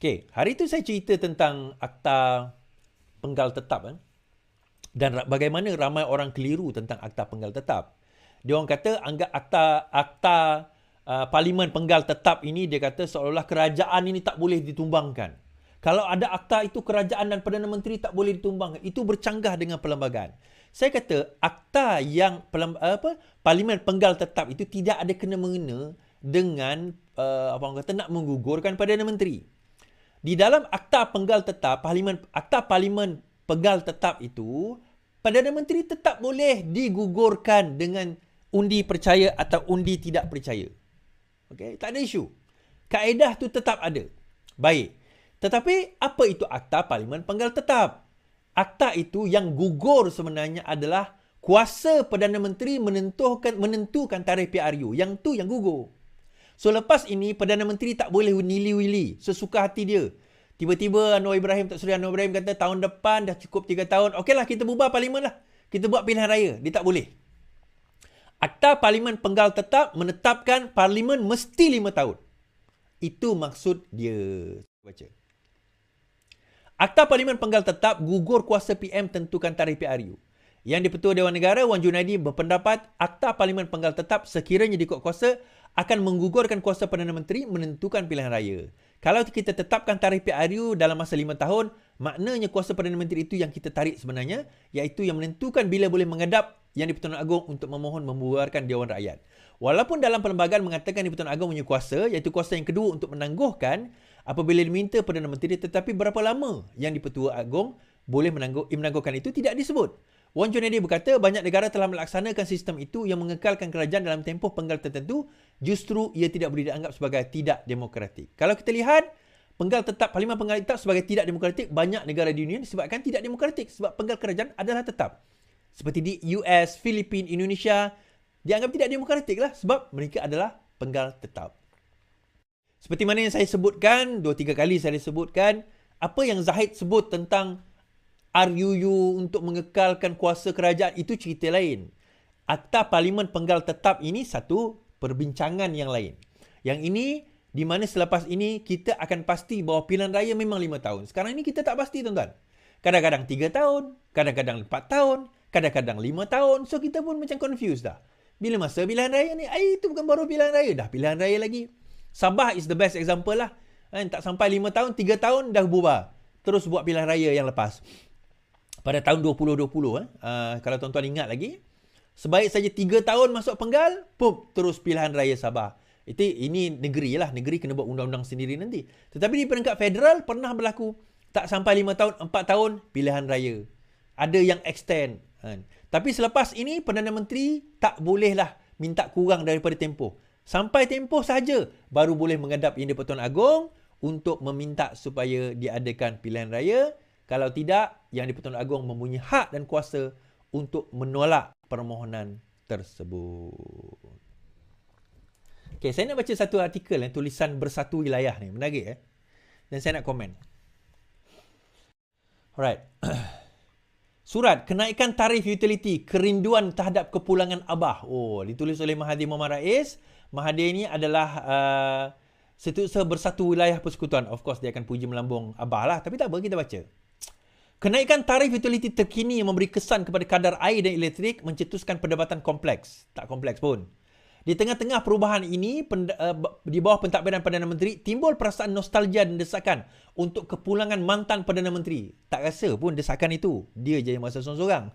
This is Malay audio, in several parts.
Okey, hari itu saya cerita tentang akta penggal tetap dan bagaimana ramai orang keliru tentang akta penggal tetap. Dia orang kata anggap akta parlimen penggal tetap ini, dia kata seolah-olah kerajaan ini tak boleh ditumbangkan. Kalau ada akta itu, kerajaan dan Perdana Menteri tak boleh ditumbangkan. Itu bercanggah dengan perlembagaan. Saya kata akta yang parlimen penggal tetap itu tidak ada kena-mengena dengan apa orang kata nak menggugurkan Perdana Menteri. Di dalam akta penggal tetap, akta parlimen penggal tetap itu, Perdana Menteri tetap boleh digugurkan dengan undi percaya atau undi tidak percaya. Okey, tak ada isu. Kaedah tu tetap ada. Baik. Tetapi apa itu akta parlimen penggal tetap? Akta itu yang gugur sebenarnya adalah kuasa Perdana Menteri menentukan tarikh PRU. Yang tu yang gugur. So lepas ini Perdana Menteri tak boleh nili-wili sesuka hati dia. Tiba-tiba Anwar Ibrahim kata tahun depan dah cukup 3 tahun. Okeylah, kita bubar parlimen lah. Kita buat pilihan raya. Dia tak boleh. Akta parlimen penggal tetap menetapkan parlimen mesti 5 tahun. Itu maksud dia. Baca. Akta parlimen penggal tetap gugur kuasa PM tentukan tarikh PRU. Yang di-Pertua Dewan Negara Wan Junaidi berpendapat akta parlimen penggal tetap sekiranya dikut kuasa akan menggugurkan kuasa Perdana Menteri menentukan pilihan raya. Kalau kita tetapkan tarikh PRU dalam masa 5 tahun, maknanya kuasa Perdana Menteri itu yang kita tarik sebenarnya, iaitu yang menentukan bila boleh menghadap Yang di-Pertuan Agong untuk memohon membubarkan Dewan Rakyat. Walaupun dalam perlembagaan mengatakan di-Pertuan Agong punya kuasa, iaitu kuasa yang kedua untuk menangguhkan apabila diminta Perdana Menteri, tetapi berapa lama Yang di-Pertua Agong boleh menangguhkan itu tidak disebut. Wan Junaidi berkata banyak negara telah melaksanakan sistem itu yang mengekalkan kerajaan dalam tempoh penggal tertentu, justru ia tidak boleh dianggap sebagai tidak demokratik. Kalau kita lihat parlimen penggal tetap sebagai tidak demokratik, banyak negara di dunia disebabkan tidak demokratik sebab penggal kerajaan adalah tetap. Seperti di US, Filipina, Indonesia, dianggap tidak demokratik lah sebab mereka adalah penggal tetap. Seperti mana yang saya sebutkan, 2-3 kali saya sebutkan, apa yang Zahid sebut tentang RUU untuk mengekalkan kuasa kerajaan, itu cerita lain. Akta parlimen penggal tetap ini satu perbincangan yang lain. Yang ini, di mana selepas ini kita akan pasti bahawa pilihan raya memang 5 tahun. Sekarang ini kita tak pasti, tuan-tuan. Kadang-kadang 3 tahun, kadang-kadang 4 tahun, kadang-kadang 5 tahun. So kita pun macam confused dah. Bila masa pilihan raya ni? Itu bukan baru pilihan raya, dah pilihan raya lagi. Sabah is the best example lah. Tak sampai 5 tahun, 3 tahun dah bubar. Terus buat pilihan raya yang lepas. Pada tahun 2020, kalau tuan-tuan ingat lagi, sebaik saja 3 tahun masuk penggal, terus pilihan raya Sabah. Ini negeri lah, negeri kena buat undang-undang sendiri nanti. Tetapi di peringkat federal pernah berlaku, tak sampai 5 tahun, 4 tahun, pilihan raya. Ada yang extend. Tapi selepas ini, Perdana Menteri tak bolehlah minta kurang daripada tempoh. Sampai tempoh saja baru boleh menghadap Yang di-Pertuan Agong untuk meminta supaya diadakan pilihan raya. Kalau tidak, Yang di-Pertuan Agong mempunyai hak dan kuasa untuk menolak permohonan tersebut. Okay, saya nak baca satu artikel tulisan Bersatu Wilayah ni. Menarik Dan saya nak komen. Alright. Surat kenaikan tarif utility, kerinduan terhadap kepulangan Abah. Ditulis oleh Mahathir Mohamad Rais. Mahathir ini adalah Setiausaha Bersatu Wilayah Persekutuan. Of course, dia akan puji melambung Abah lah. Tapi tak apa, kita baca. Kenaikan tarif utility terkini yang memberi kesan kepada kadar air dan elektrik mencetuskan perdebatan kompleks. Tak kompleks pun. Di tengah-tengah perubahan ini, di bawah pentadbiran Perdana Menteri, timbul perasaan nostalgia dan desakan untuk kepulangan mantan Perdana Menteri. Tak rasa pun desakan itu. Dia je yang masa seorang-seorang.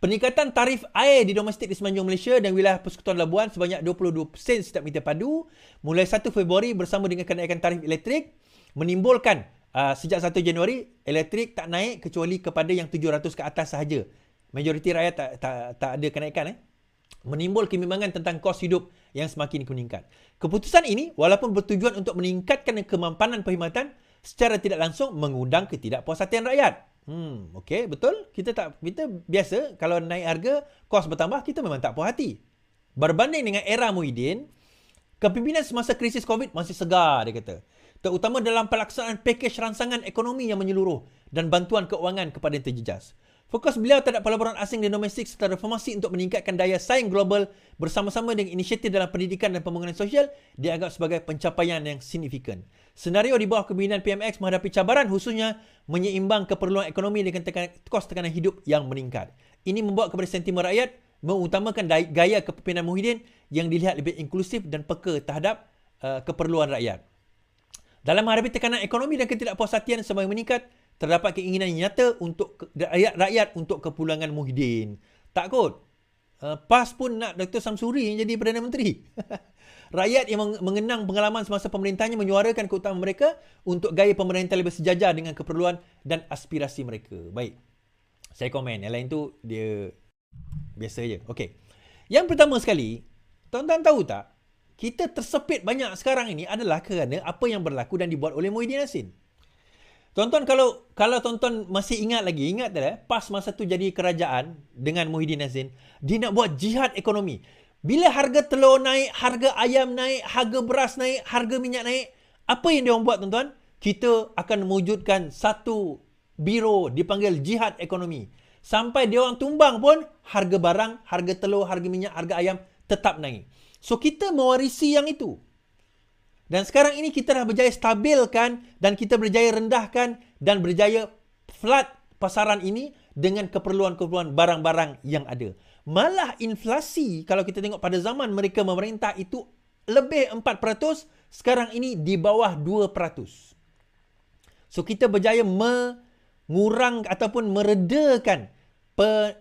Peningkatan tarif air di domestik di semenanjung Malaysia dan wilayah Persekutuan Labuan sebanyak 22% setiap meter padu mulai 1 Februari bersama dengan kenaikan tarif elektrik menimbulkan sejak 1 Januari, elektrik tak naik kecuali kepada yang 700 ke atas sahaja. Majoriti rakyat tak ada kenaikan. Menimbul kebimbangan tentang kos hidup yang semakin meningkat. Keputusan ini, walaupun bertujuan untuk meningkatkan kemampanan perkhidmatan, secara tidak langsung mengundang ketidakpuasaan rakyat. Okey, betul. Kita biasa, kalau naik harga, kos bertambah, kita memang tak puas hati. Berbanding dengan era Muhyiddin, kepimpinan semasa krisis COVID masih segar, dia kata. Terutama dalam pelaksanaan pakej rancangan ekonomi yang menyeluruh dan bantuan keuangan kepada yang terjejas. Fokus beliau terhadap pelaburan asing dan domestik serta reformasi untuk meningkatkan daya saing global bersama-sama dengan inisiatif dalam pendidikan dan pembangunan sosial dianggap sebagai pencapaian yang signifikan. Senario di bawah kepimpinan PMX menghadapi cabaran khususnya menyeimbang keperluan ekonomi dengan kos tekanan hidup yang meningkat. Ini membawa kepada sentimen rakyat mengutamakan gaya kepimpinan Muhyiddin yang dilihat lebih inklusif dan peka terhadap keperluan rakyat. Dalam menghadapi tekanan ekonomi dan ketidakpuasatian semakin meningkat, terdapat keinginan nyata untuk rakyat untuk kepulangan Muhyiddin. Tak kot. PAS pun nak Dr. Samsuri yang jadi Perdana Menteri. Rakyat yang mengenang pengalaman semasa pemerintahnya menyuarakan keutamaan mereka untuk gaya pemerintah lebih sejajar dengan keperluan dan aspirasi mereka. Baik. Saya komen. Yang lain tu dia biasa je. Okey. Yang pertama sekali, tuan-tuan tahu tak? Kita tersepit banyak sekarang ini adalah kerana apa yang berlaku dan dibuat oleh Muhyiddin Yassin. Tuan-tuan, kalau tuan-tuan masih ingat tak PAS masa tu jadi kerajaan dengan Muhyiddin Yassin, dia nak buat jihad ekonomi. Bila harga telur naik, harga ayam naik, harga beras naik, harga minyak naik, apa yang dia orang buat tuan-tuan? Kita akan mewujudkan satu biro dipanggil jihad ekonomi. Sampai dia orang tumbang pun, harga barang, harga telur, harga minyak, harga ayam tetap naik. So kita mewarisi yang itu. Dan sekarang ini kita dah berjaya stabilkan dan kita berjaya rendahkan dan berjaya flat pasaran ini dengan keperluan-keperluan barang-barang yang ada. Malah inflasi kalau kita tengok pada zaman mereka memerintah itu lebih 4%, sekarang ini di bawah 2%. So kita berjaya mengurang ataupun meredakan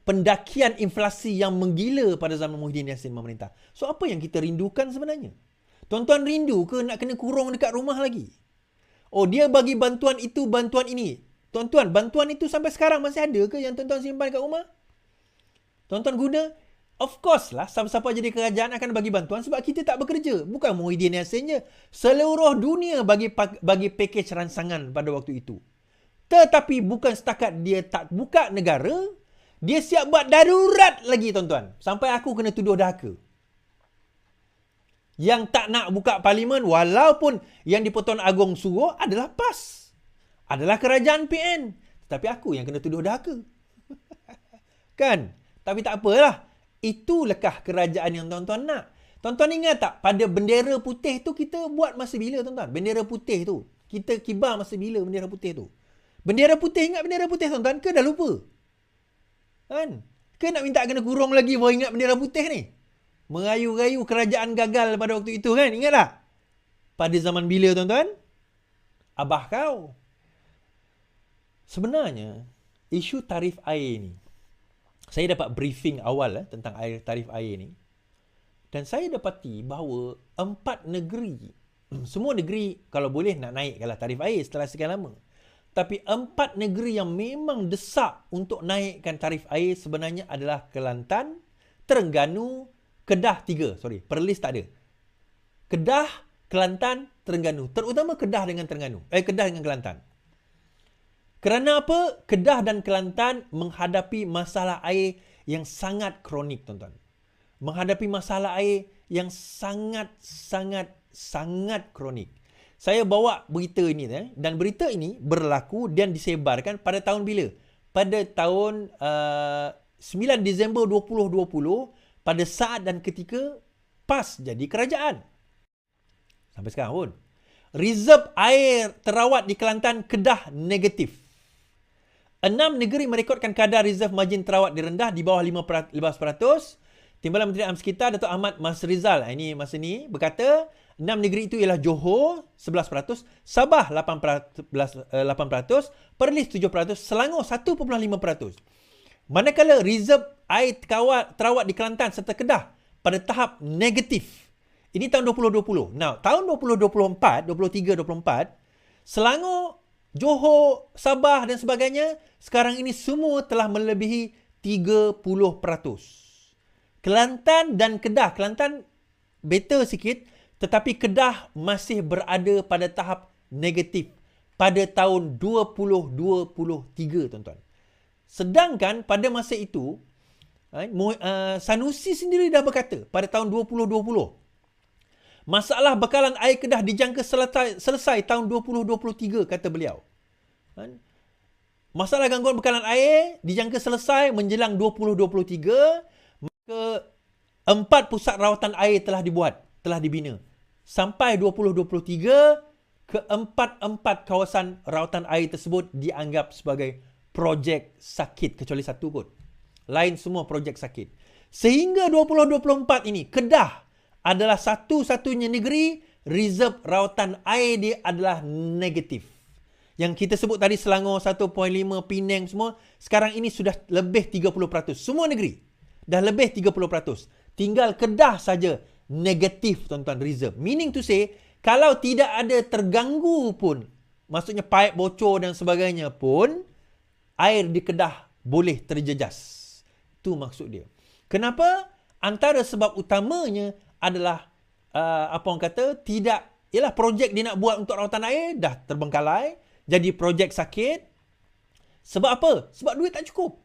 pendakian inflasi yang menggila pada zaman Muhyiddin Yassin memerintah. So apa yang kita rindukan sebenarnya? Tuan-tuan rindu ke nak kena kurung dekat rumah lagi? Oh, dia bagi bantuan itu, bantuan ini. Tuan-tuan, bantuan itu sampai sekarang masih ada ke yang tuan-tuan simpan kat rumah? Tuan-tuan guna? Of course lah, siapa-siapa jadi kerajaan akan bagi bantuan sebab kita tak bekerja. Bukan Muhyiddin Yassin je. Seluruh dunia bagi pakej ransangan pada waktu itu. Tetapi bukan setakat dia tak buka negara, dia siap buat darurat lagi, tuan-tuan. Sampai aku kena tuduh dahaka. Yang tak nak buka parlimen walaupun yang di-Pertuan Agong suruh adalah PAS. Adalah kerajaan PN. Tetapi aku yang kena tuduh dahaka. Kan? Tapi tak apalah. Itu lekah kerajaan yang tuan-tuan nak. Tuan-tuan ingat tak? Pada bendera putih tu kita buat masa bila, tuan-tuan? Bendera putih tu. Kita kibar masa bila bendera putih tu? Bendera putih, ingat bendera putih, tuan-tuan? Ke dah lupa? Kan? Ke nak minta kena kurung lagi baru ingat bendera putih ni? Merayu-rayu kerajaan gagal pada waktu itu kan? Ingat tak? Pada zaman bila tuan-tuan? Abah kau. Sebenarnya, isu tarif air ni, saya dapat briefing awal tentang tarif air ni. Dan saya dapati bahawa 4 negeri, semua negeri kalau boleh nak naikkanlah tarif air setelah sekian lama. Tapi 4 negeri yang memang desak untuk naikkan tarif air sebenarnya adalah Kelantan, Terengganu, Kedah 3. Perlis tak ada. Kedah, Kelantan, Terengganu. Terutama Kedah dengan Terengganu. Kedah dengan Kelantan. Kerana apa? Kedah dan Kelantan menghadapi masalah air yang sangat kronik, tuan-tuan. Menghadapi masalah air yang sangat kronik. Saya bawa berita ini dan berita ini berlaku dan disebarkan pada tahun bila? Pada tahun 9 Disember 2020 pada saat dan ketika PAS jadi kerajaan. Sampai sekarang pun. Reserve air terawat di Kelantan, Kedah negatif. 6 negeri merekodkan kadar reserve margin terawat direndah di bawah 15%. Timbalan Menteri Am Sekitar Datuk Ahmad Masrizal ini masa ni berkata 6 negeri itu ialah Johor 11%, Sabah 8%, Perlis 7%, Selangor 1.5%. Manakala reserve air terawat di Kelantan serta Kedah pada tahap negatif. Ini tahun 2020. Now, tahun 2024, 23-24, Selangor, Johor, Sabah dan sebagainya, sekarang ini semua telah melebihi 30%. Kelantan dan Kedah, Kelantan better sikit, tetapi Kedah masih berada pada tahap negatif pada tahun 2023, tuan-tuan. Sedangkan pada masa itu, Sanusi sendiri dah berkata pada tahun 2020, masalah bekalan air Kedah dijangka selesai tahun 2023, kata beliau. Masalah gangguan bekalan air dijangka selesai menjelang 2023. Maka 4 pusat rawatan air telah dibuat, telah dibina. Sampai 2023, keempat-empat kawasan rawatan air tersebut dianggap sebagai projek sakit, kecuali satu kot. Lain semua projek sakit. Sehingga 2024 ini, Kedah adalah satu-satunya negeri reserve rawatan air dia adalah negatif. Yang kita sebut tadi Selangor 1.5, Penang semua, sekarang ini sudah lebih 30%. Semua negeri dah lebih 30%. Tinggal Kedah saja negatif, tuan-tuan, reserve. Meaning to say, kalau tidak ada terganggu pun, maksudnya pipe bocor dan sebagainya pun, air di Kedah boleh terjejas. Itu maksud dia. Kenapa? Antara sebab utamanya adalah apa orang kata, tidak, ialah projek dia nak buat untuk rawatan air dah terbengkalai, jadi projek sakit. Sebab apa? Sebab duit tak cukup.